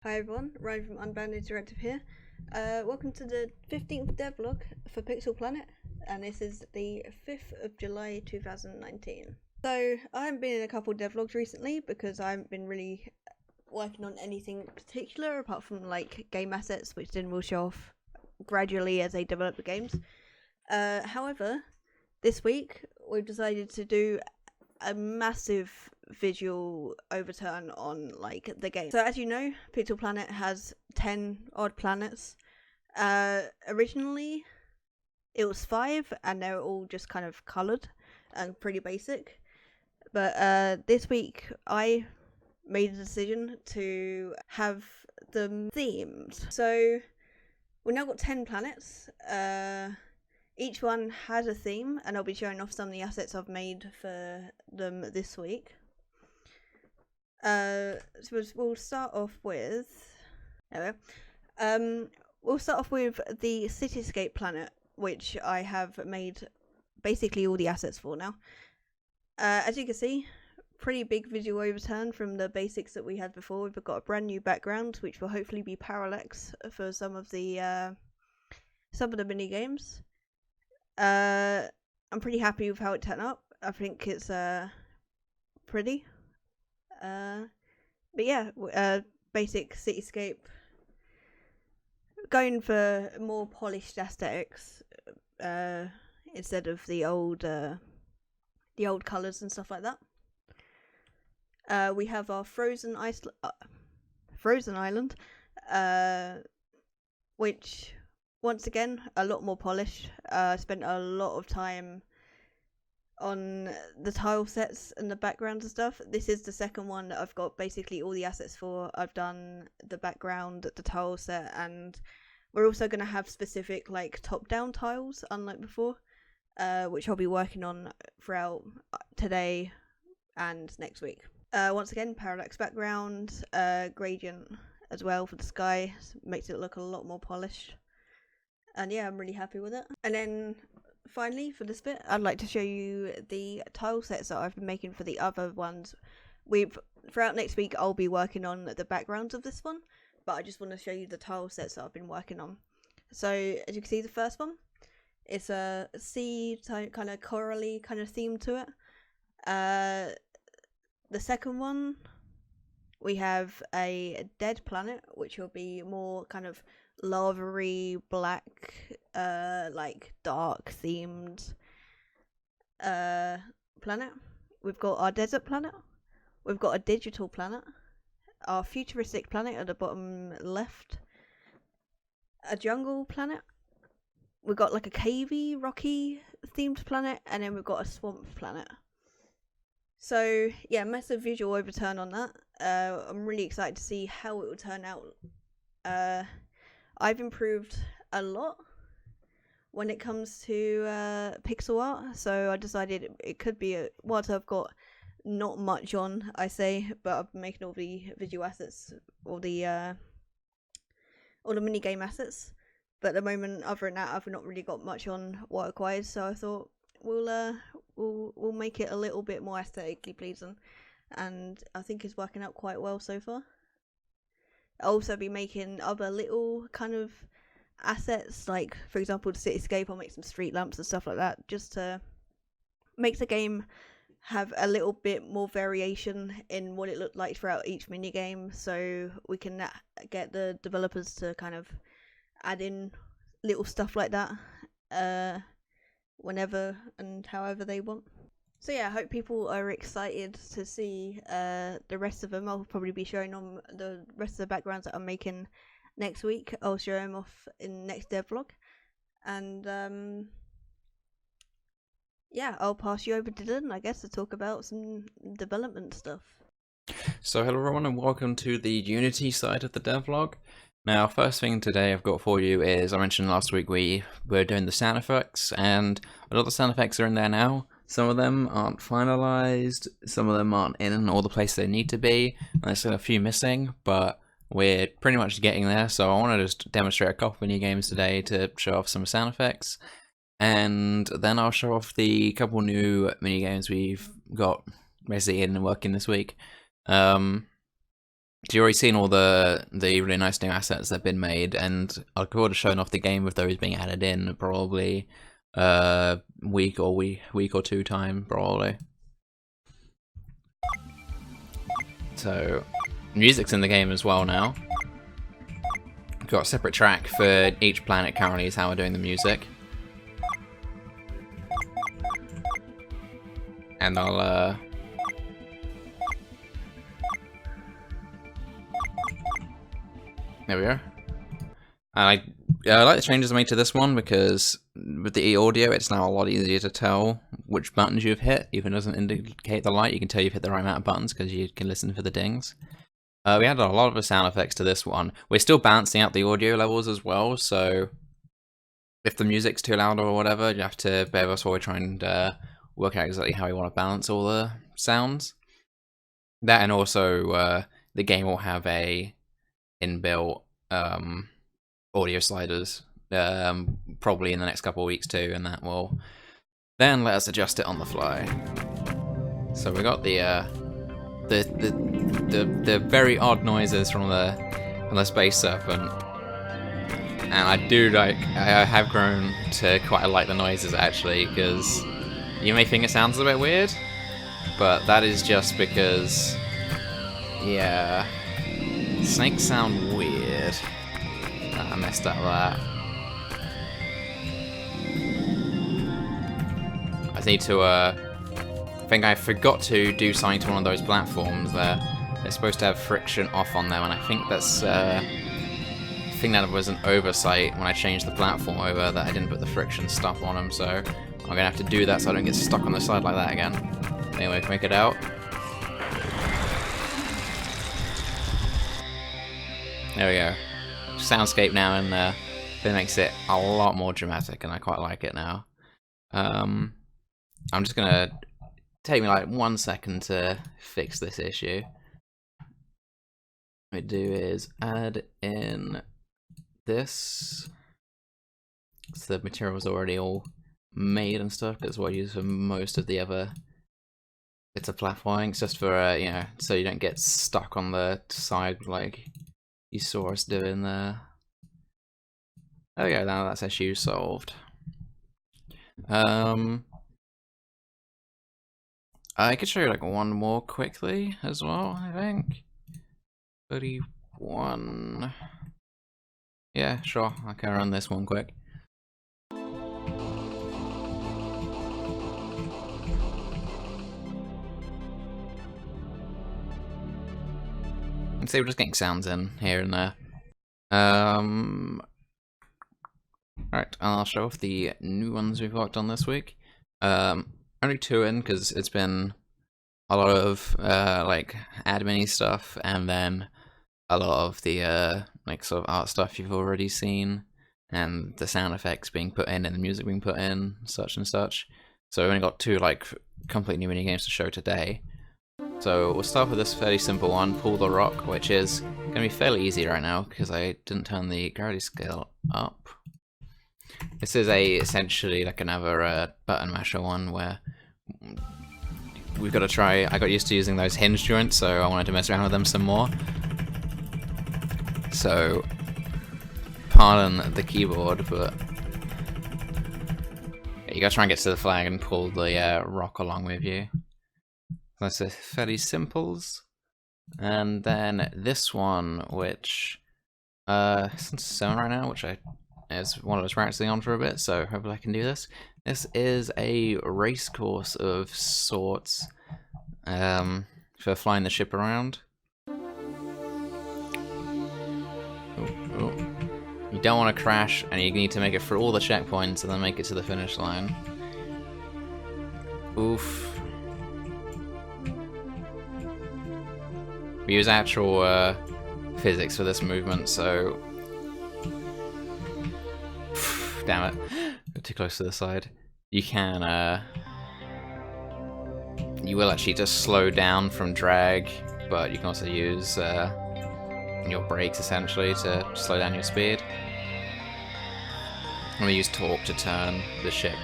Hi everyone, Ryan from Unbound Interactive here. Welcome to the 15th devlog for Pixel Planet, and this is the 5th of July 2019. So, I haven't been in a couple devlogs recently because I haven't been really working on anything particular apart from like game assets, which then will show off gradually as they develop the games. However, this week we've decided to do a massive visual overturn on like the game. So as you know, Pixel Planet has 10 odd planets. Originally it was 5 and they're all just kind of coloured and pretty basic. But this week I made a decision to have them themed. So we've now got 10 planets. Each one has a theme, and I'll be showing off some of the assets I've made for them this week. So we'll start off with. We'll start off with the Cityscape planet, which I have made basically all the assets for now. As you can see, pretty big visual overturn from the basics that we had before. We've got a brand new background, which will hopefully be parallax for some of the mini games. I'm pretty happy with how it turned out. I think it's pretty. But yeah, basic cityscape. Going for more polished aesthetics instead of the old colours and stuff like that. We have our frozen island, which once again a lot more polished. Spent a lot of time on the tile sets and the backgrounds and stuff. This is the second one that I've got basically all the assets for. I've done the background, the tile set, and we're also going to have specific like top-down tiles, unlike before, which I'll be working on throughout today and next week. Once again, parallax background, gradient as well for the sky, makes it look a lot more polished. And yeah, I'm really happy with it. And then finally, for this bit, I'd like to show you the tile sets that I've been making for the other ones. Throughout next week, I'll be working on the backgrounds of this one, but I just want to show you the tile sets that I've been working on. So as you can see, the first one, it's a sea kind of corally kind of theme to it. The second one, we have a dead planet, which will be more kind of lava-y, black, like dark themed planet. We've got our desert planet. We've got a digital planet. Our futuristic planet at the bottom left. A jungle planet. We've got like a cavey, rocky themed planet, and then we've got a swamp planet. So yeah, massive visual overturn on that. I'm really excited to see how it will turn out. I've improved a lot when it comes to pixel art, so I decided it could be whilst I've got not much on, I say, but I've been making all the visual assets, all the mini game assets. But at the moment, other than that, I've not really got much on work-wise, so I thought we'll make it a little bit more aesthetically pleasing, and I think it's working out quite well so far. I'll also be making other little kind of assets, like for example the cityscape. I'll make some street lamps and stuff like that, just to make the game have a little bit more variation in what it looked like throughout each mini game, so we can get the developers to kind of add in little stuff like that whenever and however they want. So yeah, I hope people are excited to see the rest of them. I'll probably be showing them the rest of the backgrounds that I'm making next week. I'll show them off in next devlog. And yeah, I'll pass you over to Dylan, I guess, to talk about some development stuff. So hello everyone and welcome to the Unity side of the devlog. Now, first thing today I've got for you is, I mentioned last week we were doing the sound effects, and a lot of the sound effects are in there now. Some of them aren't finalized, some of them aren't in all the places they need to be, and there's still a few missing, but we're pretty much getting there. So I want to just demonstrate a couple mini games today to show off some sound effects, and then I'll show off the couple new mini games we've got basically in and working this week. you've already seen all the really nice new assets that have been made, and I could have shown off the game with those being added in probably week or two time probably. So music's in the game as well now. We've got a separate track for each planet currently is how we're doing the music. And I'll there we go. I like the changes I made to this one because with the audio it's now a lot easier to tell which buttons you've hit. Even doesn't indicate the light, you can tell you've hit the right amount of buttons because you can listen for the dings. We added a lot of the sound effects to this one. We're still balancing out the audio levels as well, so if the music's too loud or whatever, you have to bear with us while we try and work out exactly how we want to balance all the sounds. That, and also the game will have a inbuilt audio sliders probably in the next couple of weeks too, and that will then let us adjust it on the fly. So we got the very odd noises from the Space Serpent, and I have grown to quite like the noises actually, because you may think it sounds a bit weird, but that is just because, yeah, snakes sound weird. I messed up that. I need to, I think I forgot to do something to one of those platforms there. They're supposed to have friction off on them, and I think that's, I think that was an oversight when I changed the platform over, that I didn't put the friction stuff on them, so I'm gonna have to do that so I don't get stuck on the side like that again. Anyway, make it out. There we go. Soundscape now in there. That makes it a lot more dramatic, and I quite like it now. I'm just gonna take me like 1 second to fix this issue. What we do is add in this. So the material's already all made and stuff. That's what I use for most of the other bits of platforming. It's just for you know, so you don't get stuck on the side like you saw us doing there. Oh yeah, now that's issue solved. I could show you like one more quickly as well, I think. 31. Yeah, sure, I can run this one quick. And see, we're just getting sounds in here and there. Alright, I'll show off the new ones we've worked on this week. Only 2 in, because it's been a lot of like admin-y stuff, and then a lot of the like sort of art stuff you've already seen, and the sound effects being put in and the music being put in, such and such. So we've only got 2 like complete new mini games to show today. So we'll start with this fairly simple one, Pull the Rock, which is going to be fairly easy right now because I didn't turn the gravity scale up. This is essentially like another button masher one where we've got to try. I got used to using those hinge joints, so I wanted to mess around with them some more. So, pardon the keyboard, but yeah, you gotta try and get to the flag and pull the rock along with you. That's a fairly simples. And then this one, which it's on 7 right now, which is one of us practicing on for a bit, so hopefully I can do this. This is a race course of sorts for flying the ship around. Ooh. You don't want to crash, and you need to make it through all the checkpoints and then make it to the finish line. Oof. We use actual physics for this movement, so... Damn it. Got too close to the side. You can, you will actually just slow down from drag, but you can also use your brakes essentially to slow down your speed. And we use torque to turn the ship.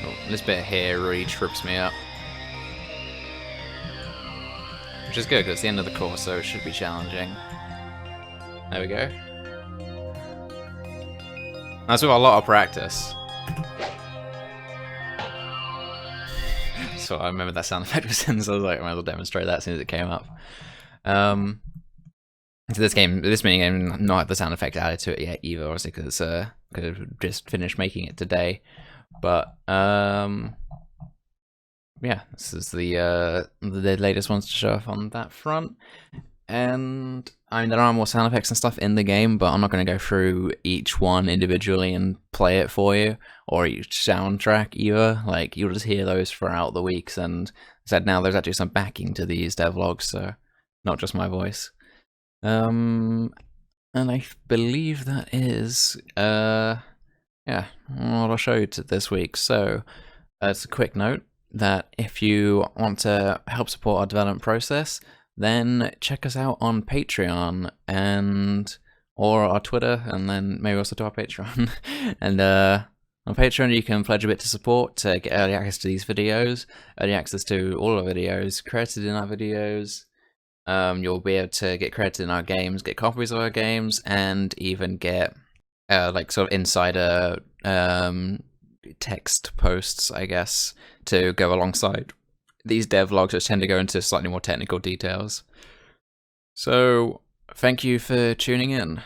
Oh, This bit here really trips me up. Which is good, because it's the end of the course, so it should be challenging. There we go. That's with a lot of practice. So I remember that sound effect was in, so I was like, I might as well demonstrate that as soon as it came up. So this mini game, not have the sound effect added to it yet either, obviously, because could have just finished making it today. But yeah, this is the latest ones to show off on that front. And I mean, there are more sound effects and stuff in the game, but I'm not going to go through each one individually and play it for you, or each soundtrack either. Like, you'll just hear those throughout the weeks. And said now there's actually some backing to these devlogs, so not just my voice. And I believe that is yeah, what I'll show you this week. So it's a quick note that if you want to help support our development process, then check us out on Patreon or our Twitter, and then maybe also to our Patreon. And on Patreon, you can pledge a bit to support to get early access to these videos, early access to all our videos, credited in our videos. You'll be able to get credited in our games, get copies of our games, and even get like sort of insider text posts, I guess, to go alongside these devlogs, which tend to go into slightly more technical details. So, thank you for tuning in.